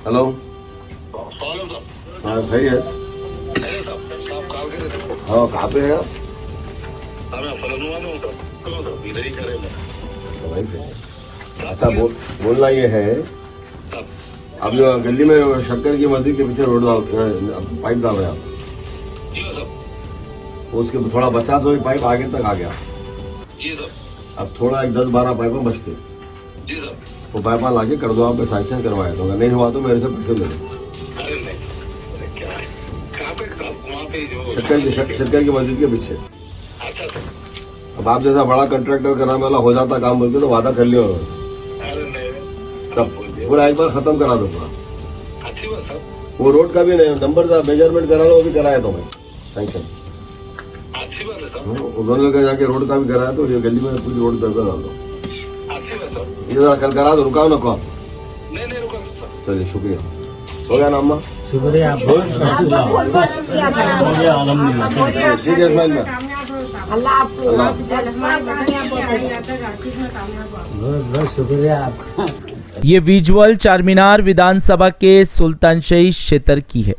Hello. वालेकुम साहब। हाँ सही है। अरे साहब कॉल कर रहे थे। हाँ कहाँ पे है आप? हाँ मैं फलनुमा में हूँ कौन साहब इधर ही करे मैं। तो वहीं से। अच्छा बोलना ये है, साहब आप जो गली में शक्कर की मस्जिद के पीछे रोड पाइप डाल रहे हैं आप, जी साहब। उसके थोड़ा बचा तो पाइप आगे तक आ गया। जी साहब। अब थोड़ा एक 10-12 पाइपें बचते, जी साहब। वो पाइप लाके कर दो, आप सैंक्शन करवाया तो नहीं हुआ तो मेरे से पैसे ले लो। अरे नहीं साहब, अरे क्या है कहाँ पे साहब? वहाँ पे जो शक्कर की मस्जिद के पीछे। अच्छा साहब। अब आप जैसा बड़ा कंट्रैक्टर कराने वाला हो जाता काम बोल के तो वादा कर लियो, अरे नहीं तब पूरा एक बार खत्म करा दो पूरा। अच्छी बात साहब। वो रोड का भी नहीं नंबर था, मेजरमेंट करा लो, वो भी कराया तो मैं सैंक्शन। अच्छी बात है साहब। वो दोनों का जाके रोड का भी कराया तो ये गली में पूरी रोड दबा डाल दो। अच्छी बात साहब। ये जरा कल करा दो, रुकाओ ना को आप। नहीं रुका था साहब। चलिए शुक्रिया। हो गया ना अम्मा? शुक्रिया। ठीक है इस्माइल भाई। अल्लाह बहुत शुक्रिया आपका। ये विजुअल चारमीनार विधानसभा के सुल्तानशाही क्षेत्र की है।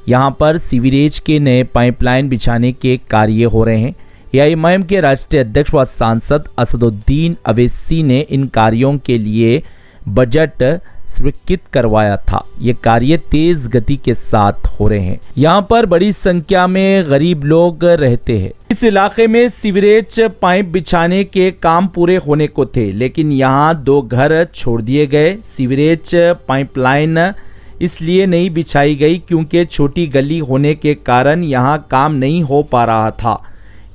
यहाँ पर सीवरेज के नए पाइपलाइन बिछाने के कार्य हो रहे हैं। एआईएमआईएम के राष्ट्रीय अध्यक्ष व सांसद असदुद्दीन अवैसी ने इन कार्यों के लिए बजट स्वीकृत करवाया था। ये कार्य तेज गति के साथ हो रहे हैं। यहाँ पर बड़ी संख्या में गरीब लोग रहते हैं। इस इलाके में सीवरेज पाइप बिछाने के काम पूरे होने को थे, लेकिन यहाँ 2 घर छोड़ दिए गए। सीवरेज पाइपलाइन इसलिए नहीं बिछाई गई क्योंकि छोटी गली होने के कारण यहाँ काम नहीं हो पा रहा था।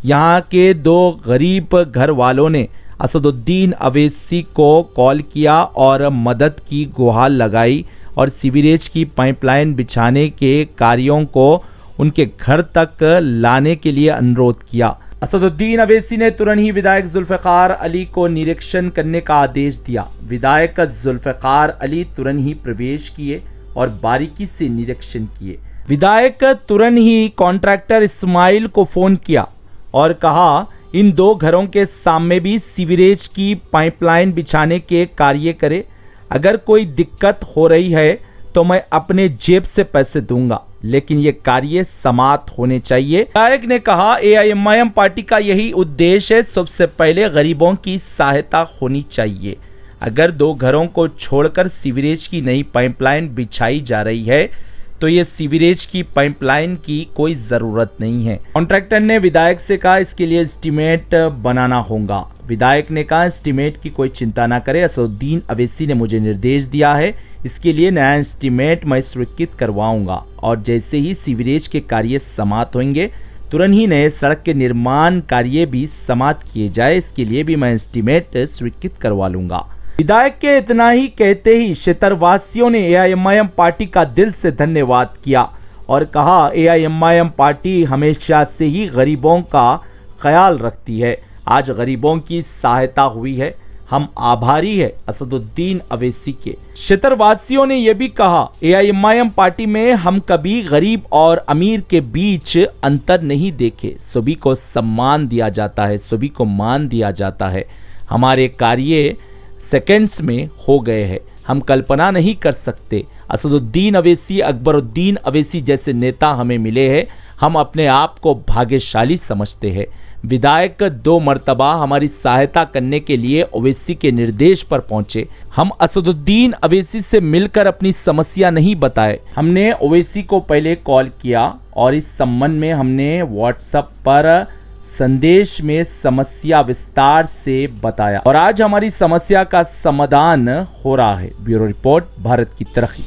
यहाँ के 2 गरीब घर वालों ने असदुद्दीन अवैसी को कॉल किया और मदद की गुहार लगाई और सीवरेज की पाइपलाइन बिछाने के कार्यों को उनके घर तक लाने के लिए अनुरोध किया। असदुद्दीन अवैसी ने तुरंत ही विधायक जुल्फ़िकार अली को निरीक्षण करने का आदेश दिया। विधायक जुल्फ़िकार अली तुरंत ही प्रवेश किए और बारीकी से निरीक्षण किए। विधायक तुरंत ही कॉन्ट्रैक्टर इस्माइल को फोन किया और कहा इन 2 घरों के सामने भी सीवरेज की पाइपलाइन बिछाने के कार्य करे। अगर कोई दिक्कत हो रही है तो मैं अपने जेब से पैसे दूंगा, लेकिन ये कार्य समाप्त होने चाहिए। विधायक ने कहा एआईएमआईएम पार्टी का यही उद्देश्य है, सबसे पहले गरीबों की सहायता होनी चाहिए। अगर 2 घरों को छोड़कर सीवरेज की नई पाइपलाइन बिछाई जा रही है तो ये सीवरेज की पाइपलाइन की कोई ज़रूरत नहीं है। कॉन्ट्रैक्टर ने विधायक से कहा इसके लिए एस्टीमेट बनाना होगा। विधायक ने कहा एस्टीमेट की कोई चिंता ना करे, असदुद्दीन अवैसी ने मुझे निर्देश दिया है, इसके लिए नया एस्टीमेट मैं स्वीकृत करवाऊंगा और जैसे ही सीवरेज के कार्य समाप्त होंगे तुरंत ही नए सड़क के निर्माण कार्य भी समाप्त किए जाए, इसके लिए भी मैं एस्टीमेट स्वीकृत करवा लूंगा। विधायक के इतना ही कहते ही क्षेत्रवासियों ने एआईएमआईएम पार्टी का दिल से धन्यवाद किया और कहा एआईएमआईएम पार्टी हमेशा से ही गरीबों का ख्याल रखती है। आज गरीबों की सहायता हुई है, हम आभारी है असदुद्दीन अवैसी के। क्षेत्रवासियों ने यह भी कहा एआईएमआईएम पार्टी में हम कभी गरीब और अमीर के बीच अंतर नहीं देखे, सभी को सम्मान दिया जाता है, सभी को मान दिया जाता है। हमारे कार्य सेकंड्स में हो गए हैं, हम कल्पना नहीं कर सकते। असदुद्दीन अवैसी, अकबरुद्दीन अवैसी जैसे नेता हमें मिले हैं, हम अपने आप को भाग्यशाली समझते हैं। विधायक 2 मर्तबा हमारी सहायता करने के लिए ओवैसी के निर्देश पर पहुंचे। हम असदुद्दीन अवैसी से मिलकर अपनी समस्या नहीं बताए, हमने ओवैसी को पहले कॉल किया और इस संबंध में हमने व्हाट्सएप पर संदेश में समस्या विस्तार से बताया और आज हमारी समस्या का समाधान हो रहा है। ब्यूरो रिपोर्ट, भारत की तरक्की।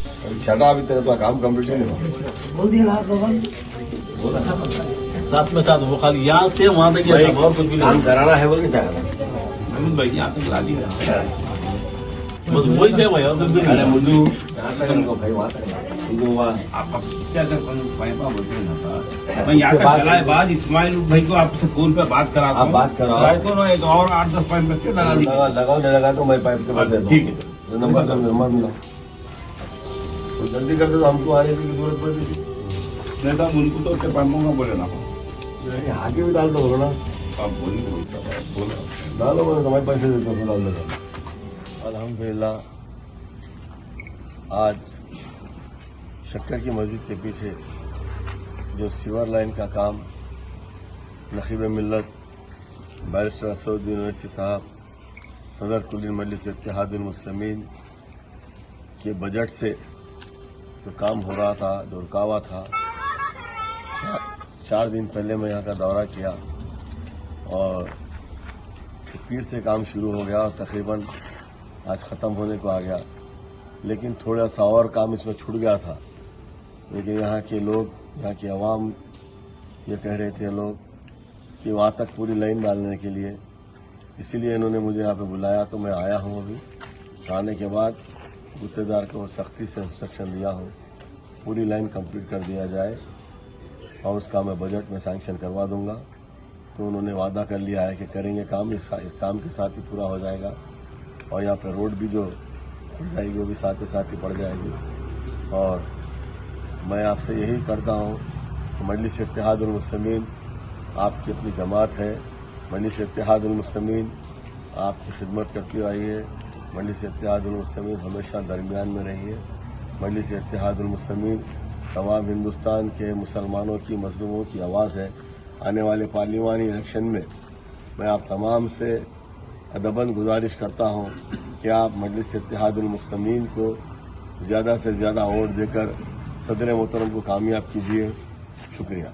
अभी तेरा काम कंप्लीट नहीं हुआ। बोल दिया साथ में साथ वो खाली यहाँ से वहाँ तक और कुछ भी काम कराना है बोल के चाह भाई यहाँ तक ला दी बस वही से भाई और कुछ भी नहीं। मुझे यहाँ तक हमको भाई वहाँ तक आप क्या कर पाइपा बोलते हैं ना, मैं यहाँ का चलाए बाद इस्माइल भाई को आपसे फोन पे बात करा आप बात कराओ तो ना, एक और 8-10 पाइप रख के लगा दी। लगाओ नहीं लगा तो मैं पाइप के पास देता ठीक है। नंबर मिला तो जल्दी करते तो हमको आने की जरूरत पड़ती थी। नहीं तो उनको तो उसके पाइपों का बोले ना, आगे भी डाल दो ना, आप बोले डालो, मैं तुम्हारे पैसे देता हूँ, डाल देता। अल्हम्दुलिल्लाह आज शक्कर की मस्जिद के पीछे जो सीवर लाइन का काम नकीब मिल्लत बैरिस्टर असदुद्दीन ओवैसी साहब सदर कुल्ली मजलिस इत्तेहादुल मुस्लिमीन के बजट से जो काम हो रहा था, जो रुकावा था, 4 दिन पहले मैं यहाँ का दौरा किया और पीर से काम शुरू हो गया और तकरीबन आज ख़त्म होने को आ गया। लेकिन थोड़ा सा और काम इसमें छूट गया था। लेकिन यहाँ के लोग, यहाँ की आवाम ये कह रहे थे लोग कि वहाँ तक पूरी लाइन डालने के लिए, इसीलिए इन्होंने मुझे यहाँ पे बुलाया तो मैं आया हूँ। अभी आने के बाद गुत्तेदार को सख्ती से इंस्ट्रक्शन दिया हूँ पूरी लाइन कंप्लीट कर दिया जाए और उसका मैं बजट में सैंक्शन करवा दूंगा। तो उन्होंने वादा कर लिया है कि करेंगे काम, इस काम के साथ ही पूरा हो जाएगा और यहाँ पे रोड भी जो पड़ जाएगी वो भी साथ के साथ ही पड़ जाएगी। और मैं आपसे यही करता हूँ कि मजलिस इत्तेहादुल मुस्लिमीन आपकी अपनी जमात है। मजलिस इत्तेहादुल मुस्लिमीन आपकी खिदमत करती आई है। मजलिस इत्तेहादुल मुस्लिमीन हमेशा दरमियान में रही है। मजलिस इत्तेहादुल मुस्लिमीन तमाम हिंदुस्तान के मुसलमानों की, मजलूमों की आवाज़ है। आने वाले पार्लिमानी इलेक्शन में मैं आप तमाम से अदबन गुजारिश करता हूँ कि आप मजलिस इत्तेहादुल मुस्लिमीन को ज़्यादा से ज़्यादा वोट देकर सदर मोहतरम को कामयाब कीजिए। शुक्रिया।